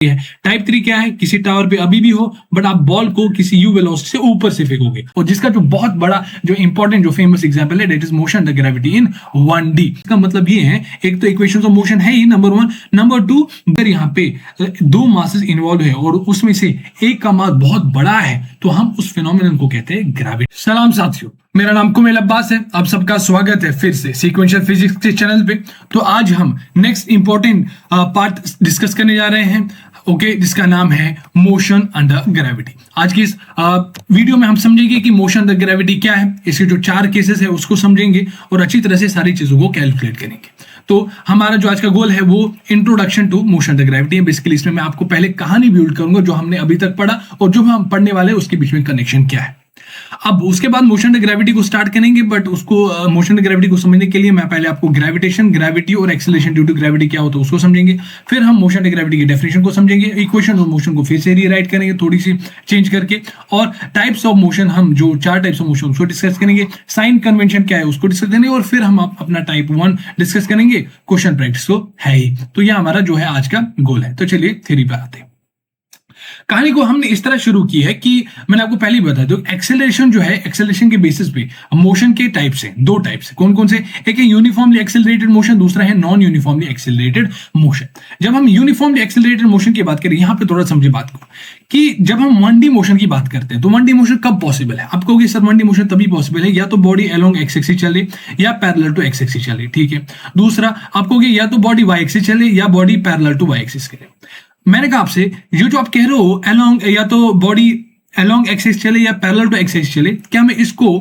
है। टाइप 3 क्या है? किसी टावर पे अभी भी हो बट आप बॉल को किसी यू वेलोसिटी से ऊपर से फेंकोगे। और जिसका जो बहुत बड़ा जो इंपॉर्टेंट जो फेमस एग्जांपल है that is motion the gravity in 1D। इसका मतलब ये है, एक तो इक्वेशंस ऑफ मोशन है ही नंबर 1, नंबर 2 अगर यहाँ पे दो मासेस इन्वॉल्व है और उसमें से एक का मास बहुत बड़ा है तो हम उस फिनोमिनन को कहते हैं ग्रेविटी। सलाम साथियों, मेरा नाम कुमेल अब्बास है। आप सबका स्वागत है फिर से सीक्वेंशियल फिजिक्स के चैनल पे। तो आज हम नेक्स्ट इंपॉर्टेंट पार्ट डिस्कस करने जा रहे हैं, ओके, जिसका नाम है मोशन अंडर ग्रेविटी। आज की इस वीडियो में हम समझेंगे कि मोशन अंडर ग्रेविटी क्या है, इसके जो 4 केसेस है उसको समझेंगे और अच्छी तरह से सारी चीजों को कैलकुलेट करेंगे। तो हमारा जो आज का गोल है वो introduction to motion under gravity है। बेसिकली इसमें मैं आपको पहले कहानी बिल्ड करूंगा जो हमने अभी तक पढ़ा और जो हम पढ़ने वाले हैं उसके बीच में कनेक्शन क्या है। अब उसके बाद मोशन अंडर ग्रेविटी को स्टार्ट करेंगे, बट उसको मोशन अंडर ग्रेविटी को समझने के लिए मैं पहले आपको ग्रेविटेशन, ग्रेविटी और एक्सेलरेशन ड्यू टू ग्रेविटी क्या होता है उसको समझेंगे। फिर हम मोशन अंडर ग्रेविटी की डेफिनेशन को समझेंगे, इक्वेशन ऑफ मोशन को फिर से रीराइट करेंगे थोड़ी सी चेंज करके, और टाइप्स ऑफ मोशन हम जो 4 टाइप्स ऑफ मोशन उसको डिस्कस करेंगे, साइन कन्वेंशन क्या है उसको डिस्कस करेंगे, और फिर हम अपना टाइप 1 डिस्कस करेंगे। क्वेश्चन प्रैक्टिस तो है ही। तो यह हमारा जो है आज का गोल है। तो चलिए थ्योरी पे आते हैं। कहानी को हमने इस तरह शुरू की है कि मैंने आपको पहले ही बताया दो, एक्सेलरेशन जो है, एक्सेलरेशन के बेसिस पे मोशन के टाइप्स हैं, 2 टाइप्स है। कौन कौन से? एक है यूनिफॉर्मली एक्सेलरेटेड मोशन, दूसरा है नॉन यूनिफॉर्मली एक्सेलरेटेड मोशन। जब हम यूनिफॉर्मली एक्सेलरेटेड मोशन की बात करें, यहां पे थोड़ा समझे बात को कि जब हम 1D मोशन की बात करते हैं तो 1D मोशन कब पॉसिबल है? आप कहोगे सर 1D मोशन तभी पॉसिबल है या तो बॉडी अलोंग एक्स एक्सिस चले या पैरेलल टू एक्स एक्सिस चले, ठीक है। दूसरा आप कहोगे या तो बॉडी वाई एक्सिस चले या body parallel to y axis करे। मैंने कहा आपसे ये जो आप कह रहे हो अलोंग या तो बॉडी अलोंग एक्सिस चले या पैरेलल टू एक्सिस चले, क्या मैं इसको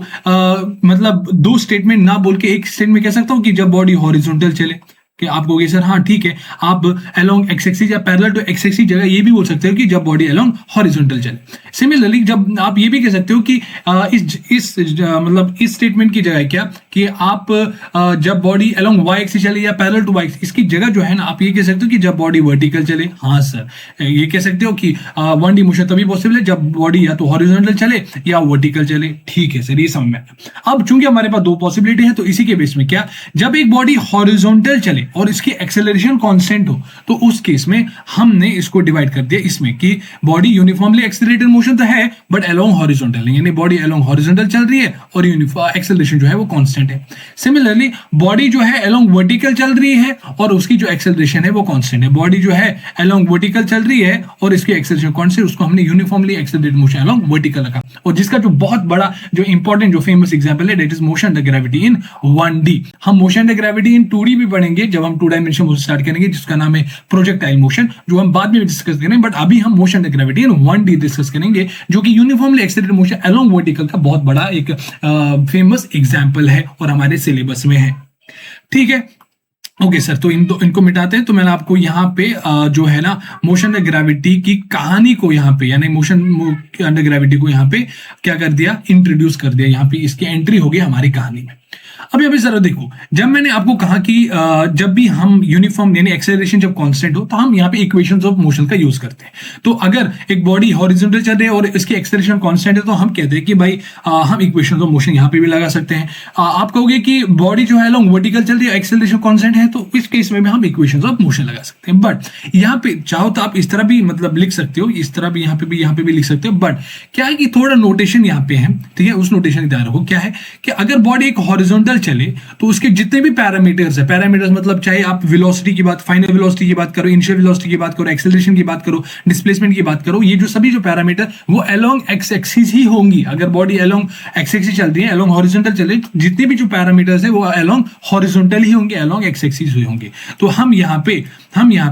मतलब 2 स्टेटमेंट ना बोल के एक स्टेटमेंट कह सकता हूं कि जब बॉडी हॉरिजॉन्टल चले? कि आप कहोगे सर हाँ ठीक है, आप अलोंग एक्स एक्सिस या पैरेलल टू एक्स एक्सिस जगह ये भी बोल सकते हो कि जब बॉडी अलोंग हॉरिजॉन्टल चले। सिमिलरली जब आप ये भी कह सकते हो कि मतलब इस स्टेटमेंट की जगह क्या कि आप जब बॉडी अलोंग वाई एक्सिस चले या पैरेलल टू वाई एक्सिस, इसकी जगह जो है ना आप ये कह सकते हो कि जब बॉडी वर्टिकल चले। हाँ सर, ये कह सकते हो कि 1D मोशन तभी पॉसिबल है जब बॉडी या तो हॉरिजॉन्टल चले या वर्टिकल चले। ठीक है सर, ये समझ में आया। अब चूंकि हमारे पास 2 पॉसिबिलिटी है तो इसी के बेस में क्या, जब एक बॉडी हॉरिजॉन्टल चले और इसकी एक्सेलरेशन कांस्टेंट हो तो उस केस में हमने इसको डिवाइड कर दिया इसमें कि बॉडी यूनिफॉर्मली एक्सेलरेटेड मोशन तो है बट अलोंग हॉरिजॉन्टल नहीं, यानी बॉडी अलोंग हॉरिजॉन्टल चल रही है और एक्सेलरेशन जो है वो कांस्टेंट है। सिमिलरली बॉडी जो है अलोंग वर्टिकल चल रही है और उसकी जो एक्सेलरेशन है वो कांस्टेंट है। बॉडी जो है अलोंग वर्टिकल चल रही है और इसकी एक्सेलरेशन कांस्टेंट, उसको हमने uniformly accelerated motion along vertical रखा। और जिसका जो बहुत बड़ा जो इंपॉर्टेंट जो फेमस एग्जांपल है that is motion the gravity in 1D। हम motion the gravity in 2D भी पढ़ेंगे जब हम 2 डायमेंशन मोशन स्टार्ट करेंगे, जिसका नाम है प्रोजेक्टाइल मोशन, जो हम बाद में डिस्कस करेंगे। बट अभी हम motion the gravity in 1D discuss करेंगे, जो कि uniformly accelerated motion along vertical का बहुत बड़ा एक फेमस एग्जांपल है और हमारे सिलेबस में है। ठीक है, ओके सर, तो इनको मिटाते हैं। तो मैंने आपको यहाँ पे जो है ना मोशन अंडर ग्रेविटी की कहानी को यहाँ पे, यानी मोशन अंडर ग्रेविटी को यहाँ पे क्या कर दिया, इंट्रोड्यूस कर दिया। यहाँ पे इसकी एंट्री हो गई हमारी कहानी में। अब यहाँ पे जरा देखो, जब मैंने आपको कहा कि जब भी हम यूनिफॉर्म यानी एक्सेलरेशन जब कांस्टेंट हो तो हम यहाँ पे इक्वेशंस ऑफ मोशन का यूज करते हैं। तो अगर एक बॉडी हॉरिजॉन्टल चल रही है और इसकी एक्सेलरेशन कांस्टेंट है तो हम कहते हैं कि भाई हम इक्वेशंस ऑफ मोशन यहाँ पे भी लगा सकते हैं। आप कहोगे कि बॉडी जो है अलोंग वर्टिकल चल रही है, एक्सेलरेशन कांस्टेंट है, तो इस केस में भी हम इक्वेशंस ऑफ मोशन लगा सकते हैं। बट यहाँ पे चाहो तो आप इस तरह भी मतलब लिख सकते हो, इस तरह भी यहाँ पे भी लिख सकते हो। बट क्या है कि थोड़ा नोटेशन यहाँ पे है, ठीक है, उस नोटेशन का ध्यान रखो। क्या है कि अगर बॉडी एक हॉरिजॉन्टल चले तो उसके जितने भी पैरामीटर्स है, पैरामीटर्स मतलब चाहे आप वेलोसिटी की बात, फाइनल वेलोसिटी की बात करो, इनिशियल वेलोसिटी की बात करो, एक्सेलरेशन की बात करो, डिस्प्लेसमेंट की बात करो, ये जो सभी जो पैरामीटर वो अलोंग एक्स एक्सिस ही होंगी। अगर बॉडी अलोंग एक्स एक्सिस चल रही है, अलोंग हॉरिजॉन्टल चले, जितने भी जो पैरामीटर्स है वो अलोंग हॉरिजॉन्टल ही होंगे, अलोंग एक्स एक्सिस ही होंगे। तो हम यहाँ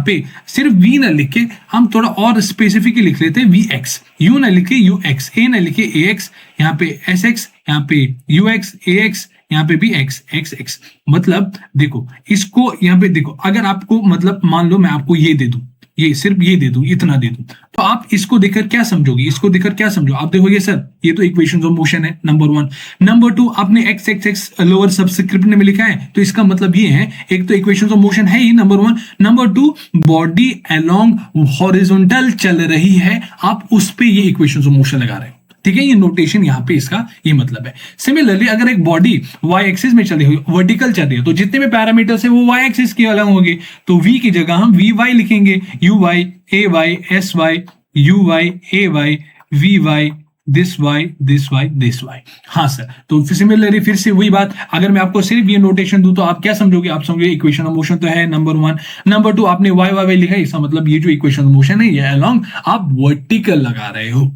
पे सिर्फ v ना लिख के हम थोड़ा और स्पेसिफिकली लिख लेते हैं vx, u ना लिखे ux, a ना लिखे ax, यहाँ पे sx, यहाँ पे ux, ax, यहाँ पे भी x। मतलब देखो इसको यहाँ पे देखो, अगर आपको मतलब मान लो मैं आपको ये दे दूं, ये सिर्फ ये दे दूं, इतना दे दूं, तो आप इसको देखकर क्या समझोगे? इसको देखकर क्या समझो? आप देखोगे सर ये तो इक्वेशंस ऑफ मोशन है, नंबर 1। नंबर 2 आपने x लोअर सबस्क्रिप्ट में लिखा है तो इसका मतलब ये है, एक तो इक्वेशंस ऑफ मोशन है ही number 1, number 2 body along horizontal चल रही है, आप उस पे ये इक्वेशंस ऑफ मोशन लगा रहे हो। ठीक है, ये नोटेशन यहाँ पे इसका ये मतलब है। सिमिलरली अगर एक बॉडी वाई एक्सिस में चली हुई वर्टिकल चल रही है तो जितने भी पैरामीटर्स है वो वाई एक्सिस के अलग होंगे, तो वी की जगह हम वी वाई लिखेंगे, u y a y s y u y a y v y this y this y this y. हाँ सर, तो सिमिलरली फिर से वही बात, अगर मैं आपको सिर्फ ये नोटेशन दूं तो आप क्या समझोगे, आप समझोगे इक्वेशन ऑफ मोशन तो है नंबर वन, नंबर टू आपने वाई वाई वाई लिखा, इसका मतलब ये जो इक्वेशन ऑफ मोशन है ये अलोंग आप वर्टिकल लगा रहे हो।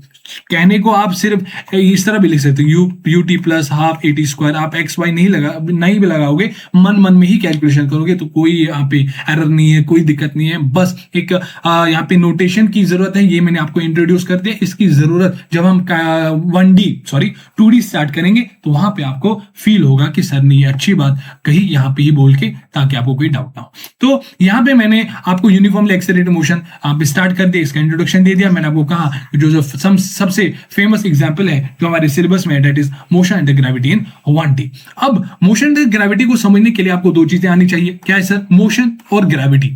कहने को आप सिर्फ इस तरह भी लिख सकते हो, you T plus half A T square, आप एक्स वाई नहीं भी लगाओगे, मन मन में ही कैलकुलेशन करोगे तो कोई यहाँ पे एरर नहीं है, कोई दिक्कत नहीं है। बस एक यहाँ पे नोटेशन की जरूरत है, ये मैंने आपको इंट्रोड्यूस कर दिया। इसकी जरूरत जब हम 2D स्टार्ट करेंगे तो वहां पे आपको फील होगा कि सर ने ये अच्छी बात कही यहाँ पे ही बोल के, ताकि आपको कोई डाउट ना हो। तो यहाँ पे मैंने आपको यूनिफॉर्मली एक्सेलरेटेड मोशन आप स्टार्ट कर दिया, इसका इंट्रोडक्शन दे दिया। मैंने आपको कहा जो सबसे फेमस एग्जांपल है जो हमारे सिलेबस में है, that is motion and gravity in 1D। अब मोशन एंड ग्रेविटी को समझने के लिए आपको दो चीजें आनी चाहिए। क्या है सर? मोशन और ग्रेविटी।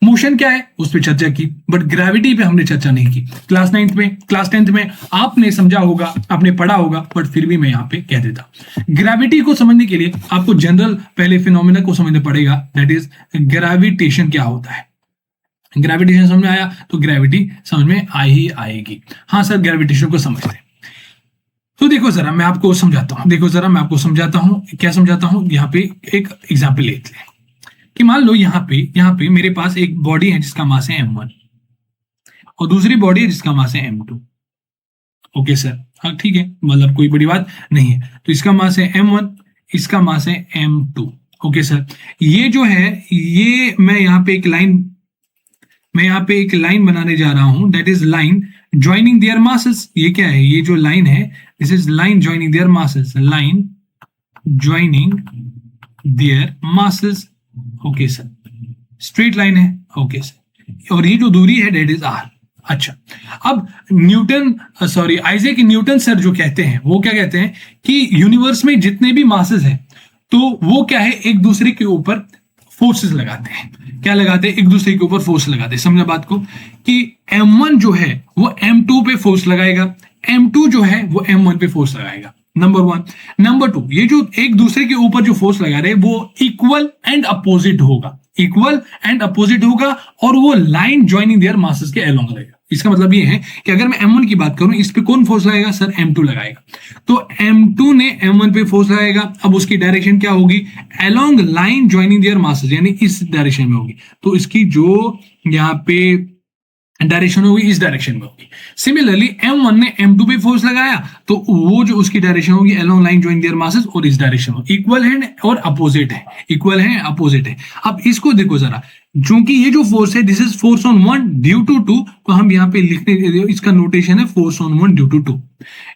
मोशन क्या है उस पर चर्चा की, बट ग्रेविटी पे हमने चर्चा नहीं की। क्लास 10th में आपने समझा होगा, आपने पढ़ा होगा, बट फिर भी मैं यहाँ पे कह देता। ग्रेविटी को समझने के लिए आपको जनरल पहले फिनोमिना को समझना पड़ेगा, दैट इज ग्रेविटेशन क्या होता है। ग्रेविटेशन समझ में आया तो ग्रेविटी समझ में ही आएगी। हाँ सर, ग्रेविटेशन को समझते हैं तो देखो जरा मैं आपको समझाता हूं, क्या समझाता हूं। यहाँ पे एक एग्जाम्पल लेते हैं कि मान लो यहाँ पे मेरे पास एक बॉडी है जिसका मास है m1 और दूसरी बॉडी है जिसका मास है m2। ओके सर, हाँ ठीक है, मतलब कोई बड़ी बात नहीं है। तो इसका मास है m1, इसका मास है m2। ओके सर, ये जो है ये मैं यहाँ पे एक लाइन बनाने जा रहा हूं, that is line joining there masses. ये क्या है? ये जो लाइन है this is line joining there masses, line joining there masses. Okay sir, straight line है। ओके सर, और ये जो दूरी है दैट इज r। अच्छा, अब आइजैक न्यूटन सर जो कहते हैं वो क्या कहते हैं कि यूनिवर्स में जितने भी मासेस हैं तो वो क्या है, एक दूसरे के ऊपर फोर्सेस लगाते हैं। क्या लगाते हैं? एक दूसरे के ऊपर फोर्स लगाते हैं। समझा बात को कि m1 जो है वो m2 पे फोर्स लगाएगा, m2 जो है वो m1 पे फोर्स लगाएगा, नंबर वन। नंबर टू, ये जो एक दूसरे के ऊपर जो फोर्स लगा रहे हैं वो इक्वल एंड अपोजिट होगा, और वो लाइन ज्वाइनिंग देयर मासेस के अलोंग रहेगा। इसका मतलब ये है कि अगर मैं m1 की बात करूं, इस पे कौन फोर्स लगाएगा सर? m2 लगाएगा। तो m2 ने m1 पे फोर्स लगाएगा, अब उसकी डायरेक्शन क्या होगी? Along line joining there masses, यानी इस डायरेक्शन में होगी। तो इसकी जो यहाँ पे डायरेक्शन होगी इस डायरेक्शन में होगी। सिमिलरली m1 ने m2 पे फोर्स लगाया तो वो जो उसकी डायरेक्शन होगी along line joining there masses, और इस डायरेक्शन में इक्वल है और अपोजिट है। अब इसको देखो जरा, चूंकि ये जो फोर्स है this is force on one due to two, तो हम यहाँ पे लिखने, इसका नोटेशन है force on one due to two.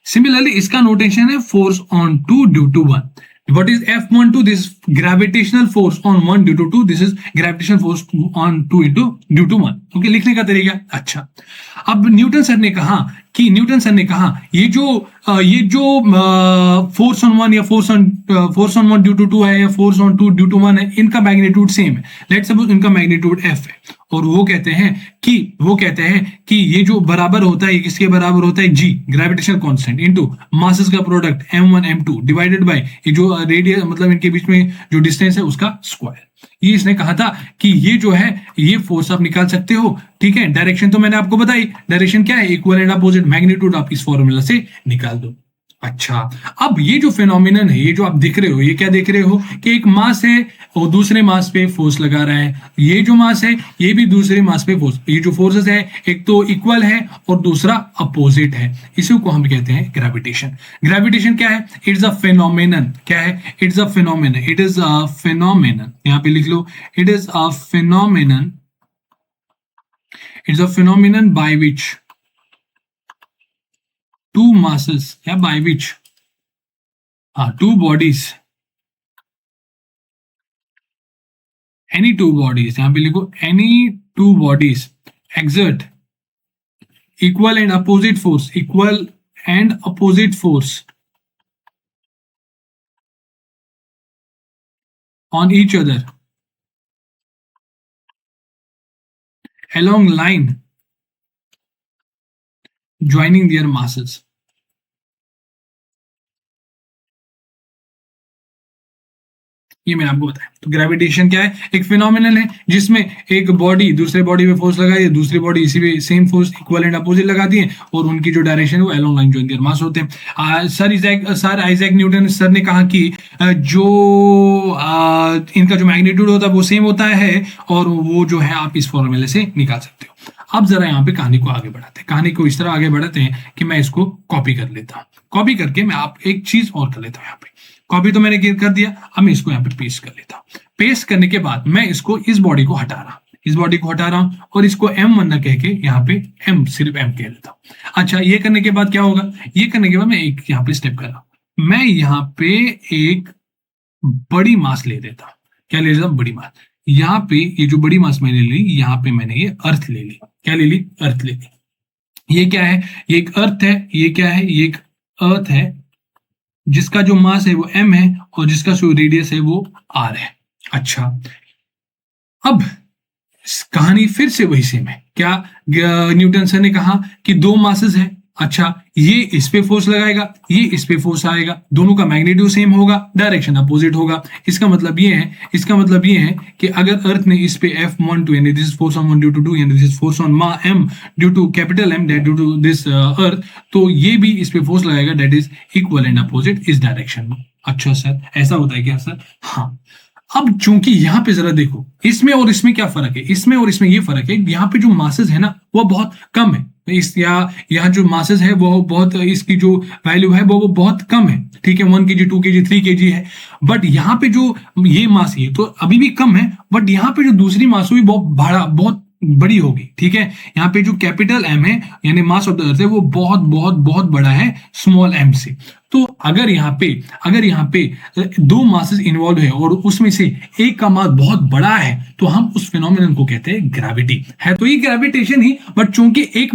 Similarly इसका नोटेशन है force on two due to one. What is F12? This is gravitational force on 1 due to 2. This is gravitational force on 2 due to 1. Okay, लिखने का तरीका। अच्छा, अब Newton sir ने कहा ये जो फोर्स ऑन 1 या फोर्स ऑन 1 ड्यू टू 2 है या फोर्स ऑन 2 ड्यू टू 1 है, इनका मैग्नीट्यूड सेम है। लेट्स सपोज इनका मैग्नीट्यूड F है, और वो कहते हैं कि ये जो बराबर होता है, किसके बराबर होता है? G, gravitational constant, into masses का product m1 m2 divided by ये जो रेडियस, मतलब इनके बीच में जो डिस्टेंस है उसका स्क्वायर। ये इसने कहा था कि ये जो है ये फोर्स आप निकाल सकते हो। ठीक है, डायरेक्शन तो मैंने आपको बताई, डायरेक्शन क्या है? Equal and opposite. मैग्नीट्यूड आप इस फॉर्मूला से निकाल दो। अच्छा, अब ये जो फिनोमिनन है, ये जो आप देख रहे हो, ये क्या देख रहे हो कि एक मास है और दूसरे मास पे फोर्स लगा रहा है। ये जो मास है ये भी दूसरे मास पे फोर्स, ये जो फोर्सेस है एक तो इक्वल है और दूसरा अपोजिट है। इसी को हम कहते हैं ग्रेविटेशन। ग्रेविटेशन क्या है? It's a phenomenon. क्या है? It's a phenomenon. It is a phenomenon, यहां पे लिख लो, it is a phenomenon, it's a phenomenon by which two masses, yeah, by which two bodies, any two bodies, यहाँ पे लिखो any two bodies exert equal and opposite force on each other along line joining their masses. ये मैंने आपको बताया। तो gravitation क्या है, एक फिनोमिनल है जिसमें एक बॉडी दूसरे बॉडी पे फोर्स लगाई है, दूसरी बॉडी इसी पे same force equal and opposite लगाती है, और उनकी जो डायरेक्शन है वो अलोंग लाइन ज्वाइन मास होते हैं। सर आइजैक न्यूटन सर ने कहा कि जो इनका जो मैग्नीट्यूड होता है वो सेम होता है, और वो जो है आप इस फॉर्मूले से निकाल सकते हो। अब जरा यहाँ पे कहानी को आगे बढ़ाते हैं, कहानी को इस तरह आगे बढ़ाते हैं कि मैं इसको कॉपी कर लेता हूँ। कॉपी करके मैं आप एक चीज और कर लेता हूँ, यहाँ पे कॉपी तो मैंने कर दिया, अब मैं इसको यहाँ पे पेस्ट कर लेता हूँ। पेस्ट करने के बाद मैं इसको इस बॉडी को हटा रहा हूँ, इस बॉडी को हटा रहा हूँ, और इसको m वन कह के यहाँ पे m सिर्फ m कह देता हूँ। अच्छा, ये करने के बाद क्या होगा, ये करने के बाद मैं एक यहाँ पे स्टेप कर रहा हूँ, मैं यहाँ पे एक बड़ी मास ले लेता हूँ। क्या ले लेता हूँ, बड़ी मास। यहाँ पे ये जो बड़ी मास मैंने ली, यहाँ पे मैंने ये अर्थ ले ली। क्या ले ली, अर्थ ले ली। ये क्या है, ये एक अर्थ है, ये क्या है, ये एक अर्थ है जिसका जो मास है वो m है, और जिसका जो रेडियस है वो r है। अच्छा, अब कहानी फिर से वही सेम है। क्या न्यूटन सर ने कहा कि दो मासेस है। अच्छा, ये इस पे फोर्स लगाएगा, ये इस पे फोर्स आएगा, दोनों का मैग्नीट्यूड सेम होगा, डायरेक्शन अपोजिट होगा। इसका मतलब ये है, इसका मतलब ये है कि अगर अर्थ ने इस पे F12 यानी this force on 1 due to 2 यानी this force on m due to capital M that due to this earth, तो ये भी इस पे फोर्स लगाएगा that is equal and opposite इस डायरेक्शन में। अच्छा सर, ऐसा होता है क्या सर? हाँ। अब चूंकि यहाँ पे जरा देखो, इसमें और इसमें क्या फर्क है, इसमें और इसमें ये फर्क है, यहाँ पे जो मासेस है ना वो बहुत कम है, इस यहाँ जो मासेस है वो बहुत, इसकी जो वैल्यू है वो बहुत कम है। ठीक है, 1 kg 2 kg 3 kg है, बट यहाँ पे जो ये मास है तो अभी भी कम है, बट यहाँ पे जो दूसरी मास हुई बहुत बड़ी होगी। ठीक है, यहाँ पे जो कैपिटल M है यानी मास ऑफ द अर्थ है वो बहुत बहुत बहुत बड़ा है स्मॉल m से। तो अगर यहाँ पे दो मासेस इन्वॉल्व है और उसमें से एक का मास बहुत बड़ा है, तो हम उस फिनोमिनन को कहते हैं ग्रेविटी। है तो ये ग्रेविटेशन ही, बट चूंकि एक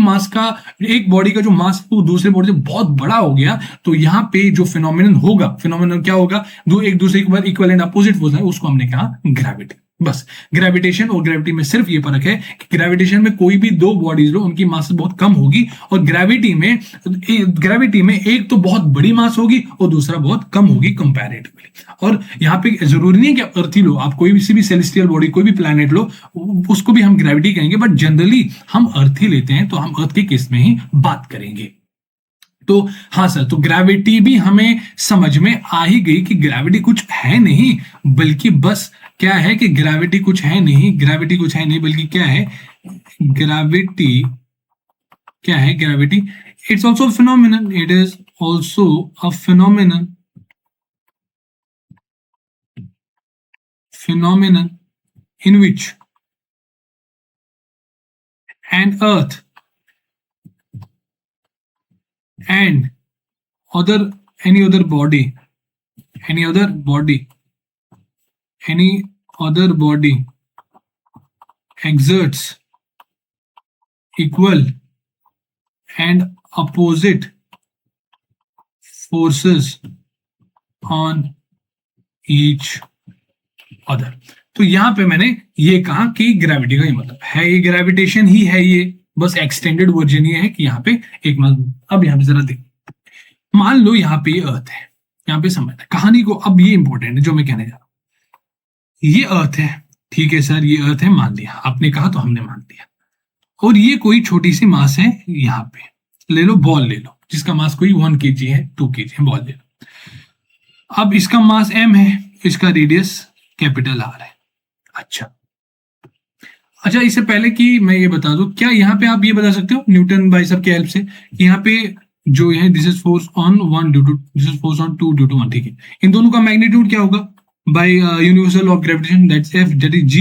बॉडी का जो मास वो दूसरे बॉडी से बहुत बड़ा हो गया, तो यहाँ पे जो फिनोमिनन क्या होगा, दो एक दूसरे के बाद इक्वल एंड अपोजिट फोर्स है, उसको हमने कहा ग्रेविटी। बस ग्रेविटेशन और ग्रेविटी में सिर्फ ये फर्क है कि ग्रेविटेशन में कोई भी दो बॉडीज लो उनकी मास बहुत कम होगी, और ग्रेविटी में एक तो बहुत बड़ी मास होगी और दूसरा बहुत कम होगी कंपैरेटिवली। और यहाँ पे जरूरी नहीं है कि आप अर्थ ही लो, आप कोई भी सेलेस्टियल बॉडी, कोई भी प्लैनेट लो, उसको भी हम ग्रेविटी कहेंगे, बट जनरली हम अर्थ ही लेते हैं, तो हम अर्थ के केस में ही बात करेंगे। तो हाँ सर, तो ग्रेविटी भी हमें समझ में आ ही गई कि ग्रेविटी कुछ है नहीं, बल्कि बस क्या है कि ग्रेविटी कुछ है नहीं बल्कि क्या है, gravity it's also phenomenon, it is also a phenomenon in which an earth and any other body exerts equal and opposite forces on each other। तो यहां पे मैंने ये कहा कि ग्रेविटी का ये मतलब है, ये ग्रेविटेशन ही है, ये बस एक्सटेंडेड वर्जन ये है कि यहाँ पे एक अब यहाँ पे जरा देख, मान लो यहाँ पे ये अर्थ है, यहाँ पे समझना कहानी को। अब ये इंपॉर्टेंट है जो मैं कहने जा रहा हूं, ये अर्थ है, ठीक है सर, ये अर्थ है, मान लिया, आपने कहा तो हमने मान लिया, और ये कोई छोटी सी मास है, यहाँ पे ले लो, बॉल ले लो जिसका मास कोई 1 kg है, 2 kg है, बॉल ले लो। अब इसका मास m है, इसका रेडियस कैपिटल R है। अच्छा, इससे पहले कि मैं ये बता दूं, क्या यहाँ पे आप ये बता सकते हो न्यूटन बाई सब की हेल्प से, यहाँ पे जो है this is force on 1 due to, this is force on 2 due to 1, ठीक है, इन दोनों का मैग्नीट्यूड क्या होगा by universal law of gravitation, that's F that is G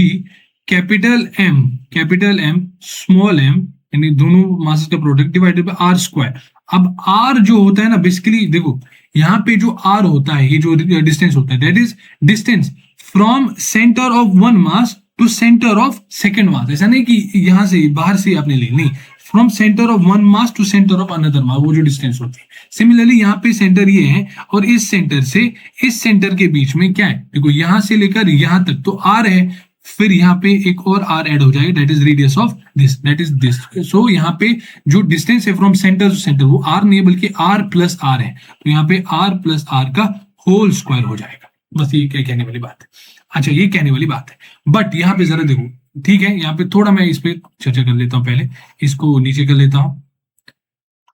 capital M small m, यानी दोनों मासेस का product divided by R square. अब R जो होता है ना, बेसिकली देखो यहाँ पे जो R होता है, ये जो डिस्टेंस होता है, that is distance from centre of one mass to centre of second mass. ऐसा नहीं कि यहां से बाहर से आपने ली, नहीं, from centre of one mass to centre of another mass, वो जो डिस्टेंस होती है। सिमिलरली यहाँ पे सेंटर ये है, और इस सेंटर से इस सेंटर के बीच में क्या है, देखो यहां से लेकर यहां तक तो R है, फिर यहाँ पे एक और R ऐड हो जाएगा, that is radius of this, that is this. So यहाँ पे जो डिस्टेंस है फ्रॉम सेंटर टू सेंटर वो R नहीं बल्कि R प्लस R है, तो यहाँ पे R प्लस R का होल स्क्वायर हो जाएगा। बस ये क्या कहने वाली बात है। अच्छा, ये कहने वाली बात है, बट यहाँ पे जरा देखो, ठीक है, यहाँ पे थोड़ा मैं इस पे चर्चा कर लेता हूँ। पहले इसको नीचे कर लेता हूँ,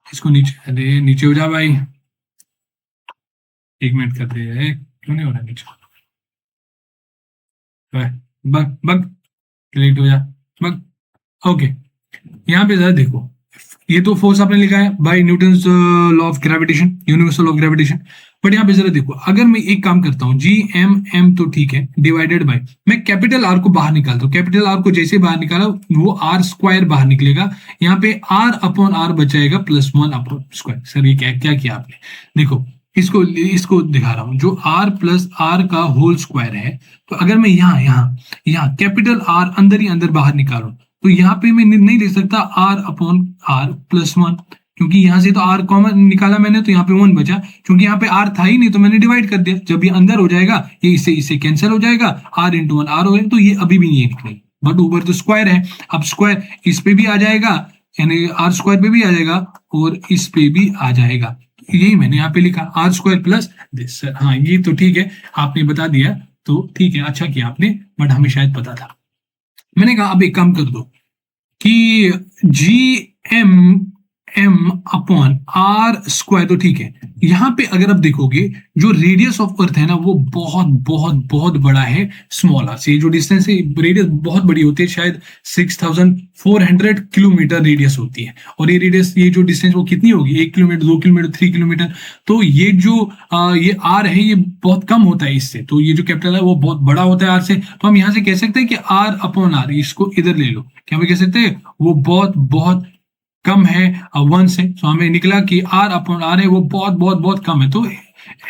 इसको नीचे, अरे नीचे हो जा भाई, 1 मिनट कर दे, क्यों नहीं हो रहा नीचे, बग बग, डिलीट हो जा, बग। ओके, यहाँ पे जरा देखो, ये तो फोर्स आपने लिखा है by Newton law of gravitation, universal law of gravitation. But यहाँ पे जरा देखो, अगर मैं एक काम करता हूँ, जी एम एम तो ठीक है, डिवाइडेड बाय, मैं कैपिटल आर को बाहर निकालता हूँ, कैपिटल आर को जैसे बाहर निकाला वो आर स्क्वायर बाहर निकलेगा, यहाँ पे आर अपॉन आर बचाएगा +1 अपॉन स्क्वायर। सर ये क्या क्या किया आपने, देखो इसको इसको दिखा रहा हूं, जो आर प्लस आर का होल स्क्वायर है, तो अगर मैं यहाँ यहाँ यहाँ कैपिटल आर अंदर ही अंदर बाहर निकालूं, तो यहाँ पे मैं नहीं लिख सकता आर अपॉन आर +1, क्योंकि यहाँ से तो आर कॉमन निकाला मैंने, तो यहाँ पे 1 बचा, क्योंकि यहाँ पे आर था ही नहीं तो मैंने डिवाइड कर दिया। जब ये अंदर हो जाएगा, ये इससे इससे कैंसिल हो जाएगा, आर इंटू 1 आर हो जाएगा, तो ये अभी भी नहीं निकलेगी, बट ऊपर तो स्क्वायर है, अब स्क्वायर इस पे भी आ जाएगा, यानी आर स्क्वायर पे भी आ जाएगा और इस पे भी आ जाएगा। यही मैंने यहाँ पे लिखा, r square plus this. Sir हाँ, ये तो ठीक है, आपने बता दिया तो ठीक है, अच्छा किया आपने, बट हमें शायद पता था। मैंने कहा अब एक काम कर दो कि G m m upon are square, तो ठीक है, यहां पे अगर आप देखोगे जो रेडियस ऑफ अर्थ है ना, वो बहुत बहुत बहुत बड़ा है स्मॉल आर से। ये जो डिस्टेंस है, रेडियस बहुत बड़ी होती है, शायद 6400 किलोमीटर रेडियस होती है, और ये रेडियस, ये जो डिस्टेंस वो कितनी होगी, 1 किलोमीटर, 2 किलोमीटर, 3 किलोमीटर, तो ये जो ये आर है ये बहुत कम होता है इससे, तो ये जो कैपिटल है वो बहुत बड़ा होता है आर से, तो हम यहां से कह सकते हैं कि आर अपॉन आर, इसको इधर ले लो, क्या हम कह सकते हैं वो बहुत बहुत कम है 1 से, तो हमें निकला कि आर अपॉन आर है वो बहुत बहुत बहुत कम है, तो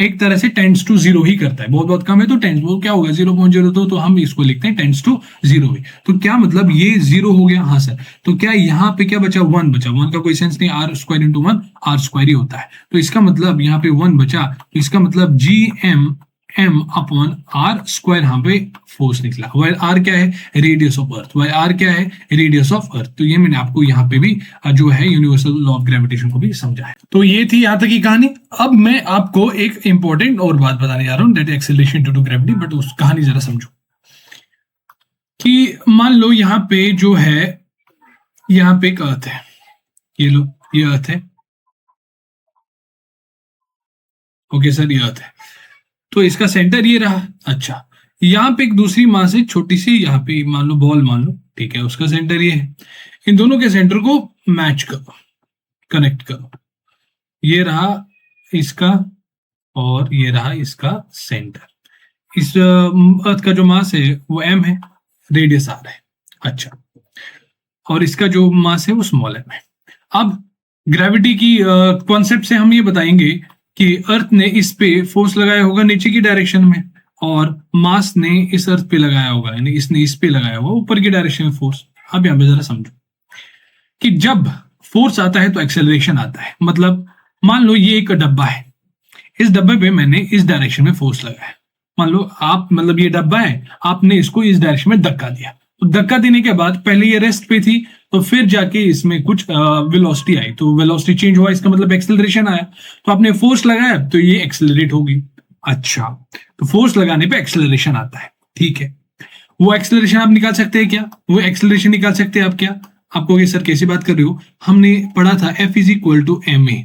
एक तरह से टेंड्स टू 0 ही करता है, बहुत बहुत कम है तो टेंस, वो क्या होगा 0.02, तो हम इसको लिखते हैं टेंड्स टू 0 ही। तो क्या मतलब ये 0 हो गया, हाँ सर, तो क्या यहाँ पे क्या बचा, 1 बचा, 1 का कोई सेंस नहीं, R square into 1 R square ही होता है, तो इसका मतलब यहाँ पे 1 बचा, तो इसका मतलब G m m upon are square यहाँ पे फोर्स निकला। वाइल आर क्या है, radius of earth, while r क्या है, रेडियस ऑफ अर्थ। तो ये मैंने आपको यहाँ पे भी जो है यूनिवर्सल लॉ ऑफ ग्रेविटेशन को भी समझा है। तो ये थी यहाँ तक की कहानी। अब मैं आपको एक इंपॉर्टेंट और बात बताने जा रहा हूँ, that acceleration due to gravity, but उस कहानी जरा समझो कि मान लो यहाँ पे जो है, यहाँ पे एक अर्थ है, ये लो ये अर्थ है, ओके सर ये अर्थ है, तो इसका सेंटर ये रहा। अच्छा, यहाँ पे एक दूसरी मास है छोटी सी, यहाँ पे मान लो बॉल मान लो, ठीक है, उसका सेंटर ये है, इन दोनों के सेंटर को मैच करो, कनेक्ट करो, ये रहा इसका और ये रहा इसका सेंटर। इस अर्थ का जो मास है वो m है, रेडियस r है। अच्छा, और इसका जो मास है वो स्मॉल m है। अब ग्रेविटी की कॉन्सेप्ट से हम ये बताएंगे कि अर्थ ने इस पे फोर्स लगाया होगा नीचे की डायरेक्शन में, और मास ने इस अर्थ पे लगाया होगा, यानी इसने इस पे लगाया होगा ऊपर की डायरेक्शन में फोर्स। अब यहाँ पे जरा समझो कि जब फोर्स आता है तो एक्सेलरेशन आता है। मतलब मान लो ये एक डब्बा है, इस डब्बे पे मैंने इस डायरेक्शन में फोर्स लगाया, मान लो आप, मतलब ये डब्बा है, आपने इसको इस डायरेक्शन में धक्का दिया, तो धक्का देने के बाद पहले ये रेस्ट पे थी, तो फिर जाके इसमें कुछ वेलोसिटी आई, तो वेलोसिटी चेंज हुआ, इसका मतलब एक्सेलरेशन आया, तो आपने फोर्स लगाया तो ये एक्सेलरेट होगी। अच्छा, तो फोर्स लगाने पे एक्सेलरेशन आता है, ठीक है, वो एक्सेलरेशन आप निकाल सकते हैं क्या, वो एक्सेलरेशन निकाल सकते हैं आप क्या? आप कहोगे सर कैसी बात कर रहे हो, हमने पढ़ा था F is equal to M A,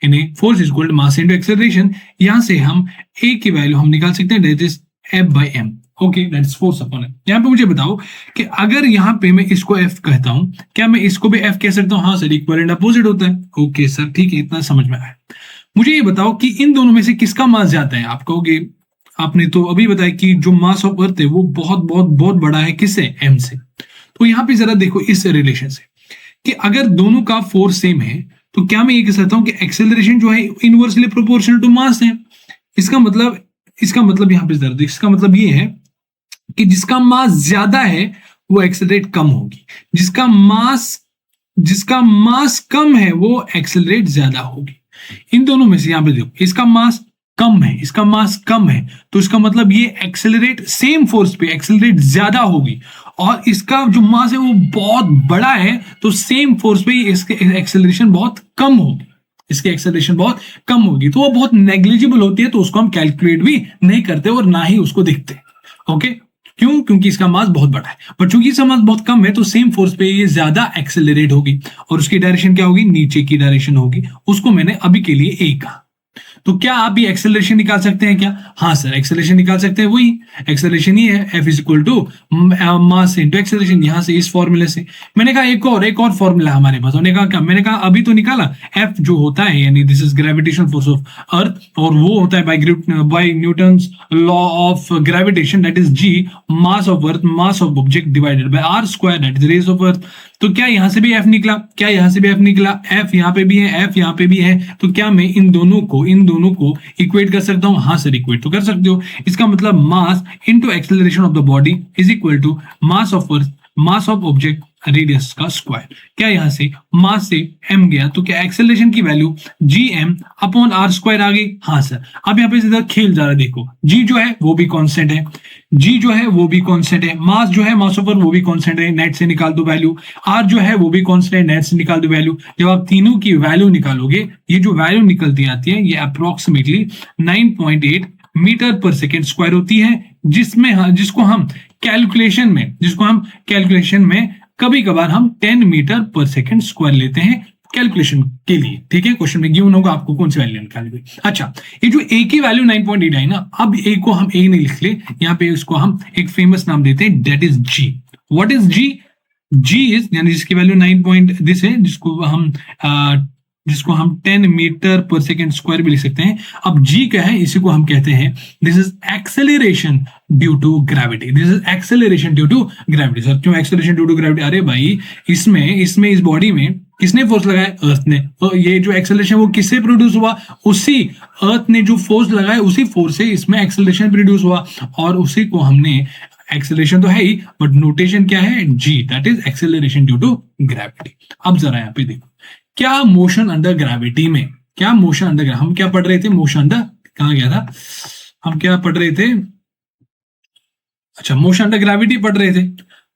यानी force is equal to mass into acceleration. यहां से हम ए की वैल्यू हम निकाल सकते हैं, that is F by m, okay, that is force upon m। यहाँ पे मुझे बताओ कि अगर यहाँ पे मैं इसको F कहता हूं, क्या मैं इसको भी F कह सकता हूँ? हाँ सर, इक्वल एंड अपोजिट होता है। ओके सर, ठीक है, इतना समझ में आया। मुझे ये बताओ कि इन दोनों में से किसका मास ज्यादा है? आप कहोगे, आपने तो अभी बताया कि जो मास ऑफ अर्थ है वो बहुत बहुत बहुत बड़ा है, किससे? m से। तो यहाँ पे जरा देखो इस रिलेशन से कि अगर दोनों का फोर्स सेम है, तो क्या मैं ये कह सकता हूं कि एक्सेलरेशन जो है इनवर्सली प्रोपोर्शनल टू मास है। इसका मतलब यहाँ पे जरा, इसका मतलब ये है कि जिसका मास ज्यादा है वो एक्सेलरेट कम होगी, जिसका मास कम है वो एक्सेलरेट ज्यादा होगी। इन दोनों में से यहाँ पे देखो, इसका मास कम है, इसका मास कम है, तो इसका मतलब ये एक्सेलरेट सेम फोर्स पे एक्सेलरेट ज्यादा होगी, और इसका जो मास है वो बहुत बड़ा है, तो सेम फोर्स पे इसके एक्सेलरेशन बहुत कम होगी। इसकी एक्सेलरेशन बहुत कम होगी, तो वो बहुत नेग्लिजिबल होती है, तो उसको हम कैलकुलेट भी नहीं करते और ना ही उसको देखते। ओके, क्यों? क्योंकि इसका मास बहुत बड़ा है, पर चूंकि इसका मास बहुत कम है तो सेम फोर्स पे ये ज्यादा एक्सेलरेट होगी, और उसकी डायरेक्शन क्या होगी? नीचे की डायरेक्शन होगी। उसको मैंने अभी के लिए ए कहा। तो क्या आप ये एक्सेलरेशन निकाल सकते हैं क्या? हाँ सर, एक्सेलरेशन निकाल सकते हैं। वही एक्सेलरेशन ही है, F is equal to mass into acceleration, यहां से इस फॉर्मूले से। मैंने कहा एक और फॉर्मूला हमारे पास। उन्होंने कहा क्या? मैंने कहा अभी तो निकाला, एफ जो होता है यानी this is gravitational force of earth, और वो होता है by Newton's law of gravitation, that is G mass of earth mass of object divided by r square, that is radius of earth. तो क्या यहां से भी एफ निकला? क्या यहां से भी एफ निकला? एफ यहां पे भी है, एफ यहां पे भी है, तो क्या मैं इन दोनों को इक्वेट कर सकता हूं? हाँ सर, इक्वेट तो कर सकते हो। इसका मतलब mass into acceleration of the body is equal to mass of earth mass of object radius का स्क्वायर। क्या यहां से मास से m गया, तो क्या एक्सेलरेशन की value G M upon are square आ गई? हाँ सर। अब यहाँ पे सीधा खेल जा रहा है, देखो g जो है वो भी कांस्टेंट है, g जो है वो भी कांस्टेंट है, मास जो है मास ओवर वो भी कांस्टेंट है, नेट से निकाल दो वैल्यू, r जो है वो भी कांस्टेंट है, नेट से निकाल दो वैल्यू। जब आप तीनों की वैल्यू निकालोगे, ये जो वैल्यू निकलती आती है ये अप्रोक्सीमेटली 9.8 मीटर पर सेकेंड स्क्वायर होती है, जिसको हम कैलकुलेशन में कभी कभार हम 10 मीटर पर सेकेंड स्क्वायर लेते हैं कैलकुलेशन के लिए। ठीक है, क्वेश्चन में गिवन होगा आपको कौन सी वैल्यू निकालनी। अच्छा, ये जो ए की वैल्यू 9.8 आई ना, अब ए को हम ए नहीं लिख ले, यहाँ पे इसको हम एक फेमस नाम देते हैं, that is G. What is G? G is यानी जिसकी वैल्यू 9 दिस है, जिसको हम 10 मीटर पर सेकेंड स्क्वायर भी लिख सकते हैं। अब जी क्या है? इसी को हम कहते हैं this is acceleration due to gravity. This is acceleration due to gravity. Sir क्यों एक्सेलरेशन ड्यू टू ग्रेविटी? अरे भाई, इसमें इस बॉडी में किसने फोर्स लगाया? अर्थ ने। तो ये जो एक्सेलरेशन वो किससे प्रोड्यूस हुआ? उसी अर्थ ने जो फोर्स लगाया, उसी फोर्स से इसमें एक्सेलरेशन प्रोड्यूस हुआ, और उसी को हमने, एक्सेलरेशन तो है ही बट नोटेशन क्या है? G, that is acceleration due to gravity. अब जरा यहाँ पे देखो, क्या मोशन अंडर ग्रेविटी में, क्या मोशन अंडर, हम क्या पढ़ रहे थे? मोशन अंडर, कहां गया था? हम क्या पढ़ रहे थे? अच्छा, मोशन अंडर ग्रेविटी पढ़ रहे थे।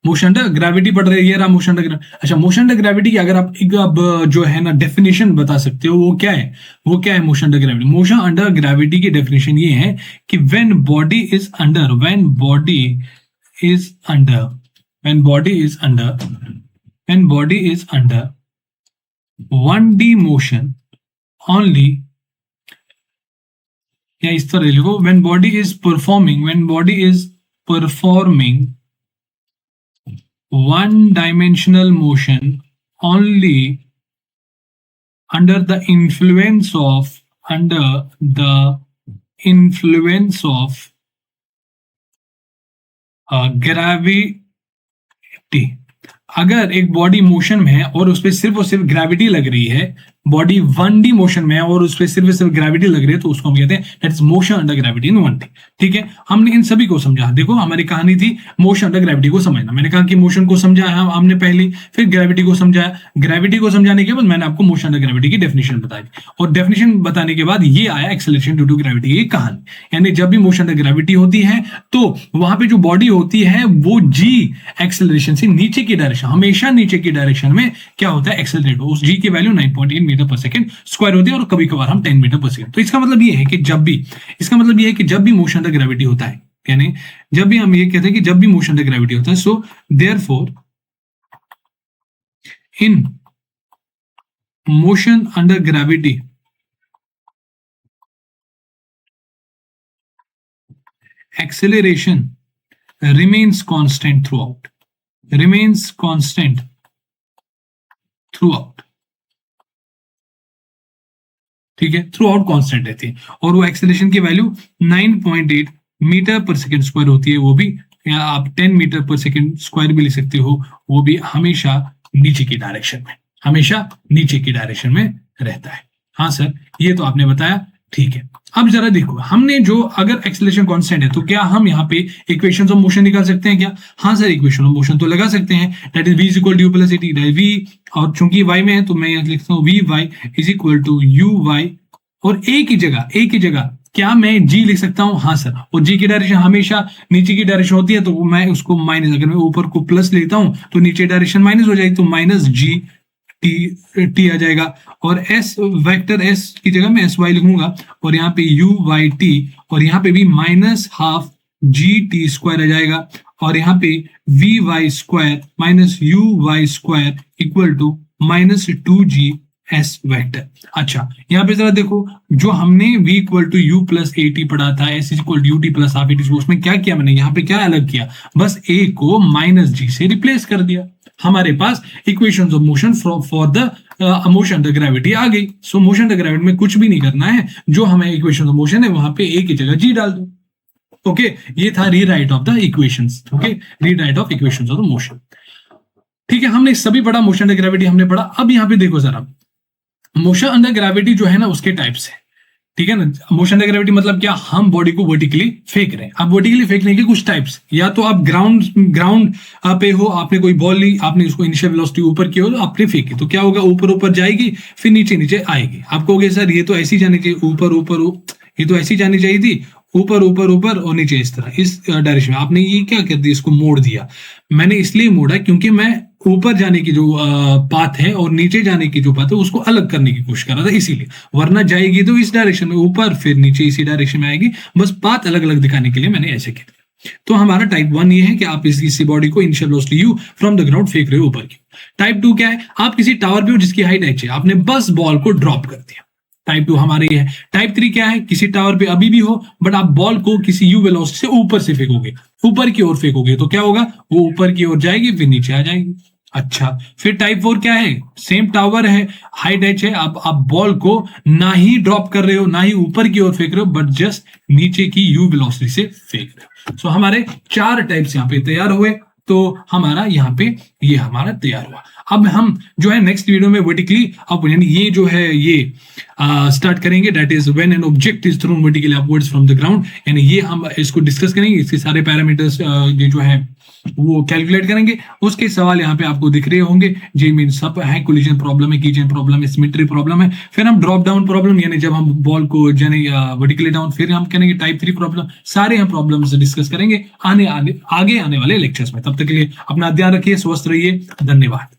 मोशन अंडर ग्रेविटी पढ़ रहे, ये रहा मोशन अंडर ग्रेविटी। अच्छा, मोशन अंडर ग्रेविटी की अगर आप एक अब जो है ना डेफिनेशन बता सकते हो, वो क्या है? वो क्या है motion under gravity? Motion under gravity की डेफिनेशन ये है कि when body is under 1D motion only, या इस तरह लिखो, when body is performing one dimensional motion only under the influence of gravity। अगर एक बॉडी मोशन में है और उस पर सिर्फ और सिर्फ ग्रेविटी लग रही है, बॉडी 1D मोशन में है और उस पर सिर्फ और सिर्फ ग्रेविटी लग रही है, तो उसको हम कहते हैं that is motion under gravity in 1D। ठीक है, हमने इन सभी को समझा। देखो, हमारी कहानी थी मोशन अंडर ग्रेविटी को समझना। मैंने कहा कि मोशन को समझा हमने पहले, फिर ग्रेविटी को समझाया। ग्रेविटी को समझाने के बाद मैंने आपको मोशन अंडर ग्रेविटी की डेफिनेशन बताई, और डेफिनेशन बताने के बाद ये आया एक्सेलरेशन ड्यू टू ग्रेविटी की कहानी। यानी जब भी मोशन अंडर ग्रेविटी होती है तो वहां पे जो बॉडी होती है वो जी एक्सेलरेशन से नीचे की डायरेक्शन, हमेशा नीचे की डायरेक्शन में क्या होता है? एक्सेलरेट हो। उस जी की वैल्यू 9.8 मीटर पर सेकंड स्क्वायर होती है, और कभी कभार हम 10 मीटर पर सेकंड। तो इसका मतलब ये है कि जब भी मोशन अंडर ग्रेविटी होता है, यानी जब भी हम ये कहते हैं कि जब भी मोशन अंडर ग्रेविटी होता है, so therefore in motion under gravity acceleration remains constant throughout, ठीक है, थ्रू आउट कॉन्स्टेंट रहती है, और वो एक्सेलरेशन की वैल्यू 9.8 मीटर पर सेकेंड स्क्वायर होती है। वो भी, या आप 10 मीटर पर सेकेंड स्क्वायर भी लिख सकते हो, वो भी हमेशा नीचे की डायरेक्शन में रहता है। हाँ सर, ये तो आपने बताया, ठीक है। अब जरा देखो, हमने जो, अगर एक्सेलरेशन कांस्टेंट है तो क्या हम यहाँ पे इक्वेशंस ऑफ मोशन निकाल सकते हैं क्या? हाँ सर, इक्वेशन ऑफ मोशन तो लगा सकते हैं, that is v is equal to u plus t, v, और चूंकि y में है तो मैं लिखता हूँ vy is equal to uy, और a की जगह क्या मैं g लिख सकता हूँ? हाँ सर, और g की डायरेक्शन हमेशा नीचे की डायरेक्शन होती है, तो मैं उसको माइनस, अगर मैं ऊपर को प्लस लेता हूँ तो नीचे डायरेक्शन माइनस हो जाएगी, तो माइनस g टी आ जाएगा, और एस वेक्टर एस की जगह मैं एस वाई लिखूंगा, और यहाँ पे यू वाई टी, और यहाँ पे भी minus half G T square आ जाएगा, और यहाँ पे V Y square minus U Y square equal to minus two G S vector. अच्छा, यहाँ पे जरा देखो, जो हमने v equal to U plus A T पढ़ा था, S equal to U T plus half A T, उसमें क्या किया मैंने, यहाँ पे क्या अलग किया, बस a को माइनस जी से रिप्लेस कर दिया। हमारे पास equations of motion for the motion the gravity आ गई। सो मोशन द ग्रेविटी में कुछ भी नहीं करना है, जो हमें इक्वेशन ऑफ मोशन है वहां पे a की जगह g डाल दो। ओके, ये था rewrite of the equations. Okay, rewrite of equations of the motion. ठीक है, हमने सभी पढ़ा, मोशन द ग्रेविटी हमने पढ़ा। अब यहाँ पे देखो जरा, मोशन अंडर ग्रेविटी जो है ना उसके टाइप्स है। ठीक है ना, मोशन अंडर ग्रेविटी मतलब क्या, हम बॉडी को वर्टिकली फेंक रहे हैं। अब वर्टिकली फेंकने के कुछ टाइप्स, या तो आप ग्राउंड पे हो, आपने कोई बॉल ली, आपने उसको इनिशियल वेलोसिटी ऊपर की हो, तो आपने फेंकी, तो क्या होगा, ऊपर ऊपर जाएगी, फिर नीचे नीचे आएगी। आप कहोगे सर ये तो ऐसी जानी चाहिए, ऊपर ऊपर, ये तो ऐसी जानी चाहिए थी, ऊपर ऊपर ऊपर और नीचे इस तरह, इस डायरेक्शन में। आपने ये क्या कर दिया, इसको मोड़ दिया। मैंने इसलिए मोड़ा क्योंकि मैं ऊपर जाने की जो पाथ है और नीचे जाने की जो पाथ है उसको अलग करने की कोशिश कर रहा था, इसीलिए। वरना जाएगी तो इस डायरेक्शन में ऊपर, फिर नीचे इसी डायरेक्शन में आएगी, बस पाथ अलग अलग दिखाने के लिए मैंने ऐसे किया। तो हमारा टाइप 1 ये है कि आप इसी बॉडी को initial velocity you from the ground फेंक रहे हो ऊपर की। टाइप 2 क्या है, आप किसी टावर पे हो जिसकी हाइट h है, आपने बस बॉल को ड्रॉप कर दिया। टाइप 2 हमारे ये है। टाइप 3 क्या है, किसी टावर पे अभी भी हो, बट आप बॉल को किसी यू वेलोसिटी से ऊपर से फेंकोगे, ऊपर की ओर फेंकोगे, तो क्या होगा, वो ऊपर की ओर जाएगी, फिर नीचे आ जाएगी। अच्छा, फिर टाइप 4 क्या है, सेम टावर है, हाइट h है, आप बॉल को ना ही ड्रॉप कर रहे हो, ना ही ऊपर की ओर फेंक रहे हो, बट जस्ट नीचे की यू वेलोसिटी से फेंक रहे हो। सो हमारे 4 टाइप्स यहाँ पे तैयार हुए। तो हमारा यहाँ पे ये हमारा तैयार हुआ। अब हम जो है नेक्स्ट वीडियो में वर्टिकली अप, यानी ये जो है ये स्टार्ट करेंगे, that is when an object is thrown vertically upwards from the ground. यानी ये हम इसको डिस्कस करेंगे, इसके सारे पैरामीटर्स ये जो है वो कैलकुलेट करेंगे। उसके सवाल यहाँ पे आपको दिख रहे होंगे, जी मीन सब है, कोलिजन प्रॉब्लम है, कीचेन प्रॉब्लम है, सिमेट्री प्रॉब्लम है, फिर हम ड्रॉप डाउन प्रॉब्लम, यानी जब हम बॉल को यानी वर्टिकली डाउन, फिर हम करेंगे टाइप 3 प्रॉब्लम। सारे हम प्रॉब्लम्स डिस्कस करेंगे आगे आने वाले लेक्चर्स में। तब तक के लिए अपना ध्यान रखिए, स्वस्थ रहिए, धन्यवाद।